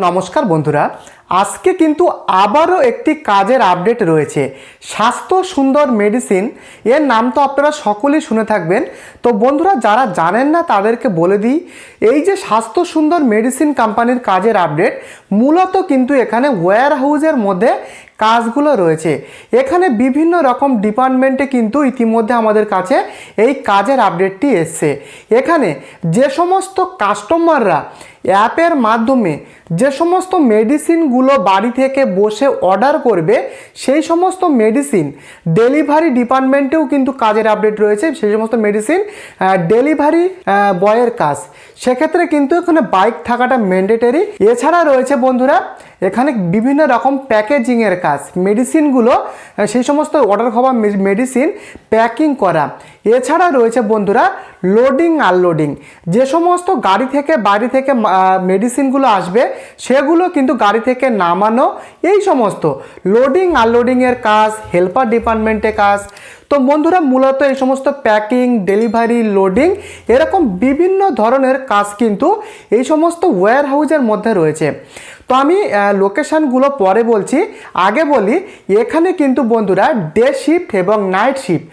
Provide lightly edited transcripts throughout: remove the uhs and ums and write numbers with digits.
নমস্কার বন্ধুরা, আজকে কিন্তু আবারও একটি কাজের আপডেট রয়েছে। স্বাস্থ্য সুন্দর মেডিসিন, এর নাম তো আপনারা সকলেই শুনে থাকবেন। তো বন্ধুরা, যারা জানেন না তাদেরকে বলে দিই, এই যে স্বাস্থ্য সুন্দর মেডিসিন কোম্পানির কাজের আপডেট, মূলত কিন্তু এখানে ওয়্যার হাউসের মধ্যে কাজগুলো রয়েছে। এখানে বিভিন্ন রকম ডিপার্টমেন্টে কিন্তু ইতিমধ্যে আমাদের কাছে এই কাজের আপডেটটি এসছে। এখানে যে সমস্ত কাস্টমাররা অ্যাপের মাধ্যমে যে সমস্ত মেডিসিনগুলো বাড়ি থেকে বসে অর্ডার করবে, সেই সমস্ত মেডিসিন ডেলিভারি ডিপার্টমেন্টেও কিন্তু কাজের আপডেট রয়েছে। সেই সমস্ত মেডিসিন ডেলিভারি বয়ের কাজ, সেক্ষেত্রে কিন্তু এখানে বাইক থাকাটা ম্যান্ডেটরি। এছাড়া রয়েছে বন্ধুরা এখানে বিভিন্ন রকম প্যাকেজিংয়ের কাজ, মেডিসিনগুলো সেই সমস্ত অর্ডার হওয়া মেডিসিন প্যাকিং করা। এছাড়া রয়েছে বন্ধুরা লোডিং আনলোডিং, যে সমস্ত গাড়ি থেকে বাড়ি থেকে মেডিসিনগুলো আসবে সেগুলো কিন্তু গাড়ি থেকে নামানো, এই সমস্ত লোডিং আনলোডিংয়ের কাজ, হেল্পার ডিপার্টমেন্টের কাজ। তো বন্ধুরা, মূলত এই সমস্ত প্যাকিং, ডেলিভারি, লোডিং, এরকম বিভিন্ন ধরনের কাজ কিন্তু এই সমস্ত ওয়্যার হাউসের মধ্যে রয়েছে। তো আমি লোকেশানগুলো পরে বলছি, আগে বলি এখানে কিন্তু বন্ধুরা ডে শিফট এবং নাইট শিফট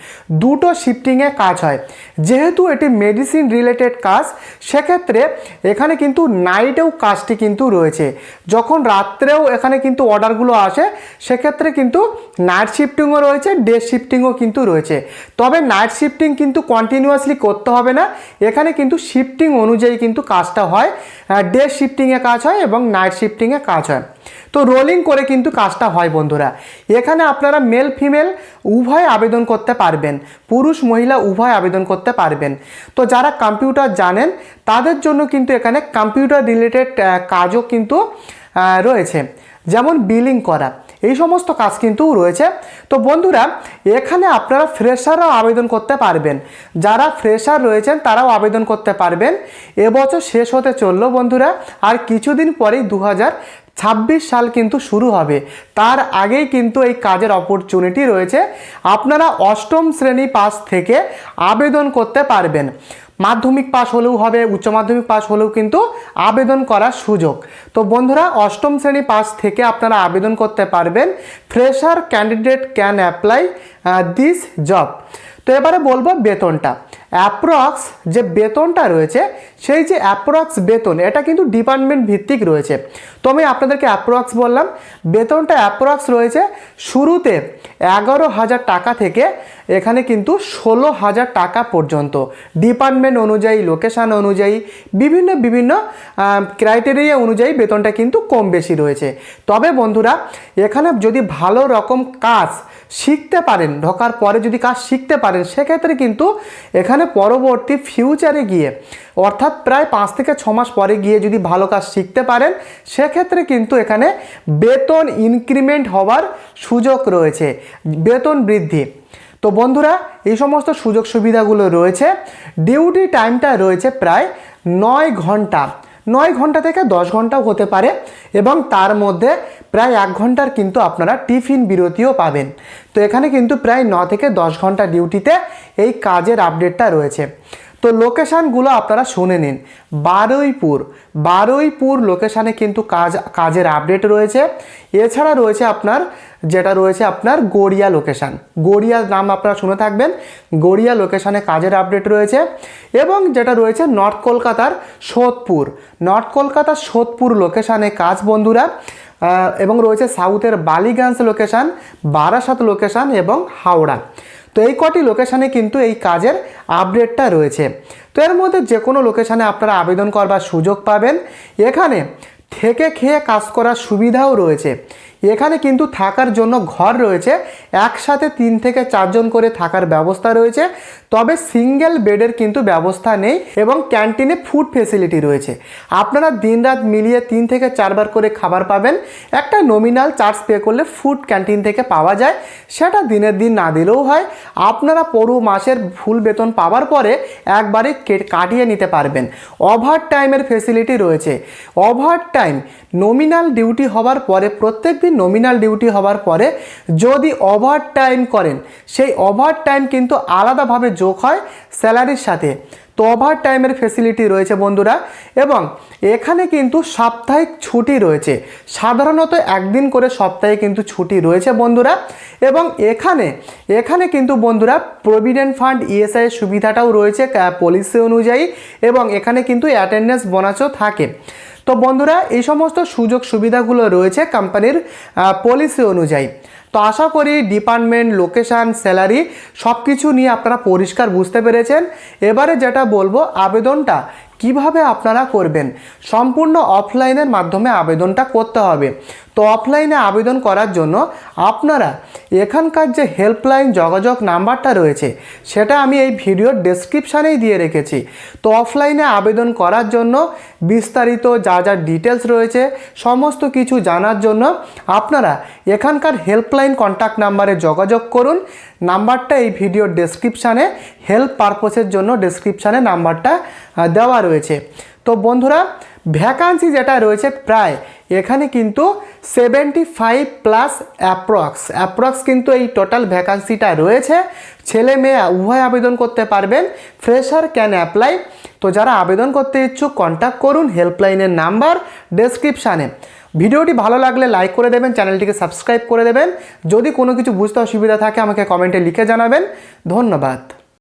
দুটো শিফটিংয়ে কাজ হয়। যেহেতু এটি মেডিসিন রিলেটেড কাজ, সেক্ষেত্রে এখানে কিন্তু নাইটেও কাজটি কিন্তু রয়েছে। যখন রাত্রেও এখানে কিন্তু অর্ডারগুলো আসে, সেক্ষেত্রে কিন্তু নাইট শিফটিংও রয়েছে, ডে শিফটিংও কিন্তু রয়েছে। তবে নাইট শিফটিং কিন্তু কন্টিনিউয়াসলি করতে হবে না, এখানে কিন্তু শিফটিং অনুযায়ী কিন্তু কাজটা হয়। ডে শিফটিংয়ে কাজ হয় এবং নাইট শিফটিংয়ে কাজ হয়। তো রোলিং করে কিন্তু কাজটা হয় বন্ধুরা। এখানে আপনারা মেল ফিমেল উভয় আবেদন করতে পারবেন, পুরুষ মহিলা উভয় আবেদন করতে পারবেন। তো যারা কম্পিউটার জানেন তাদের জন্য কিন্তু এখানে কম্পিউটার রিলেটেড কাজও কিন্তু রয়েছে, যেমন বিলিং করা, এই সমস্ত কাজ কিন্তু রয়েছে। তো বন্ধুরা, এখানে আপনারা ফ্রেশারও আবেদন করতে পারবেন। যারা ফ্রেশার রয়েছেন তারাও আবেদন করতে পারবেন। এবছর শেষ হতে চললো বন্ধুরা, আর কিছুদিন পরেই 2026 সাল কিন্তু শুরু হবে। তার আগেই কিন্তু এই কাজের অপরচুনিটি রয়েছে। আপনারা অষ্টম শ্রেণী পাস থেকে আবেদন করতে পারবেন। মাধ্যমিক পাস হলেও হবে, উচ্চ মাধ্যমিক পাস হলেও কিন্তু আবেদন করার সুযোগ। তো বন্ধুরা, অষ্টম শ্রেণী পাস থেকে আপনারা আবেদন করতে পারবেন। Fresher candidate can apply this job. তো এবারে বলবো বেতনটা। অ্যাপ্রক্স যে বেতনটা রয়েছে, সেই যে অ্যাপ্রক্স বেতন, এটা কিন্তু ডিপার্টমেন্ট ভিত্তিক রয়েছে। তো আমি আপনাদেরকে অ্যাপ্রক্স বললাম, বেতনটা অ্যাপ্রক্স রয়েছে শুরুতে 11,000 টাকা থেকে এখানে কিন্তু 16,000 টাকা পর্যন্ত, ডিপার্টমেন্ট অনুযায়ী, লোকেশান অনুযায়ী, বিভিন্ন ক্রাইটেরিয়া অনুযায়ী বেতনটা কিন্তু কম বেশি রয়েছে। তবে বন্ধুরা, এখানে যদি ভালো রকম কাজ শিখতে পারেন, ঢোকার পরে যদি কাজ শিখতে পারেন, সেক্ষেত্রে কিন্তু এখানে পরবর্তী ফিউচারে গিয়ে, অর্থাৎ প্রায় 5 থেকে 6 মাস পরে গিয়ে যদি ভালো কাজ শিখতে পারেন, সেক্ষেত্রে কিন্তু এখানে বেতন ইনক্রিমেন্ট হওয়ার সুযোগ রয়েছে, বেতন বৃদ্ধি। তো বন্ধুরা, এই সমস্ত সুযোগ সুবিধাগুলো রয়েছে। ডিউটি টাইমটা রয়েছে প্রায় 9 ঘন্টা, 9 ঘন্টা থেকে 10 ঘন্টাও হতে পারে, এবং তার মধ্যে প্রায় 1 ঘন্টার কিন্তু আপনারা টিফিন বিরতিও পাবেন। তো এখানে কিন্তু প্রায় 9 থেকে 10 ঘন্টা ডিউটিতে এই কাজের আপডেটটা রয়েছে। তো লোকেশানগুলো আপনারা শুনে নিন। বারুইপুর লোকেশানে কিন্তু কাজের আপডেট রয়েছে। এছাড়া রয়েছে আপনার গড়িয়া লোকেশান, গড়িয়ার নাম আপনারা শুনে থাকবেন, গড়িয়া লোকেশানে কাজের আপডেট রয়েছে। এবং যেটা রয়েছে নর্থ কলকাতার সোদপুর লোকেশানে কাজ বন্ধুরা। এবং রয়েছে সাউথের বালিগঞ্জ লোকেশান, বারাসাত লোকেশান এবং হাওড়া। তো এই কটি লোকেশানে কিন্তু এই কাজের আপডেটটা রয়েছে। তো এর মধ্যে যে কোনো লোকেশানে আপনারা আবেদন করবার সুযোগ পাবেন। এখানে থেকে খেয়ে কাজ করার সুবিধাও রয়েছে। এখানে কিন্তু থাকার জন্য ঘর রয়েছে, একসাথে 3 থেকে 4 জন করে থাকার ব্যবস্থা রয়েছে। তবে সিঙ্গেল বেডের কিন্তু ব্যবস্থা নেই, এবং ক্যান্টিনে ফুড ফেসিলিটি রয়েছে। আপনারা দিনরাত মিলিয়ে 3 থেকে 4 বার করে খাবার পাবেন। একটা নমিনাল চার্জ পে করলে ফুড ক্যান্টিন থেকে পাওয়া যায়, সেটা দিনের দিন না দিলেও হয়। আপনারা পুরো মাসের ফুল বেতন পাওয়ার পরে একবারে কাটিয়ে নিতে পারবেন। ওভার টাইমের ফেসিলিটি রয়েছে। ওভার টাইম নমিনাল ডিউটি হওয়ার পরে, প্রত্যেক দিন নমিনাল ডিউটি হওয়ার পরে যদি ওভার টাইম করেন, সেই ওভার টাইম কিন্তু আলাদাভাবে যোগ হয় স্যালারির সাথে। তো ওভার টাইমের ফেসিলিটি রয়েছে বন্ধুরা, এবং এখানে কিন্তু সাপ্তাহিক ছুটি রয়েছে, সাধারণত একদিন করে সপ্তাহে কিন্তু ছুটি রয়েছে বন্ধুরা। এবং এখানে কিন্তু বন্ধুরা প্রভিডেন্ট ফান্ড ইএসআই এর সুবিধাটাও রয়েছে পলিসি অনুযায়ী, এবং এখানে কিন্তু অ্যাটেন্ডেন্স বোনাসও থাকে। তো বন্ধুরা এই সমস্ত সুযোগ সুবিধাগুলো রয়েছে কোম্পানির পলিসি অনুযায়ী। তো আশা করি ডিপার্টমেন্ট, লোকেশান, স্যালারি সব কিছু নিয়ে আপনারা পরিষ্কার বুঝতে পেরেছেন। এবারে যেটা বলবো, আবেদনটা কিভাবে আপনারা করবেন। সম্পূর্ণ অফলাইনের মাধ্যমে আবেদনটা করতে হবে। তো অফলাইনে আবেদন করার জন্য আপনারা এখানকার যে হেল্পলাইন যোগাযোগ নাম্বারটা রয়েছে সেটা আমি এই ভিডিওর ডেসক্রিপশানেই দিয়ে রেখেছি। তো অফলাইনে আবেদন করার জন্য বিস্তারিত যা যা ডিটেলস রয়েছে সমস্ত কিছু জানার জন্য আপনারা এখানকার হেল্পলাইন কন্ট্যাক্ট নাম্বারে যোগাযোগ করুন। নাম্বারটা এই ভিডিওর ডেসক্রিপশানে, হেল্প পারপোসের জন্য ডেসক্রিপশানে নাম্বারটা দেওয়া রয়েছে। তো বন্ধুরা ভ্যাকান্সি যেটা রয়েছে প্রায় এখানে কিন্তু 75+ অ্যাপ্রক্স কিন্তু এই টোটাল ভ্যাকান্সিটা রয়েছে। ছেলে মেয়ে উভয় আবেদন করতে পারবেন, ফ্রেশার ক্যান অ্যাপ্লাই। তো যারা আবেদন করতে ইচ্ছুক কন্ট্যাক্ট করুন, হেল্পলাইনের নাম্বার ডেসক্রিপশানে। ভিডিওটি ভালো লাগলে লাইক করে দেবেন, চ্যানেলটিকে সাবস্ক্রাইব করে দেবেন। যদি কোনো কিছু বুঝতে অসুবিধা থাকে আমাকে কমেন্টে লিখে জানাবেন। ধন্যবাদ।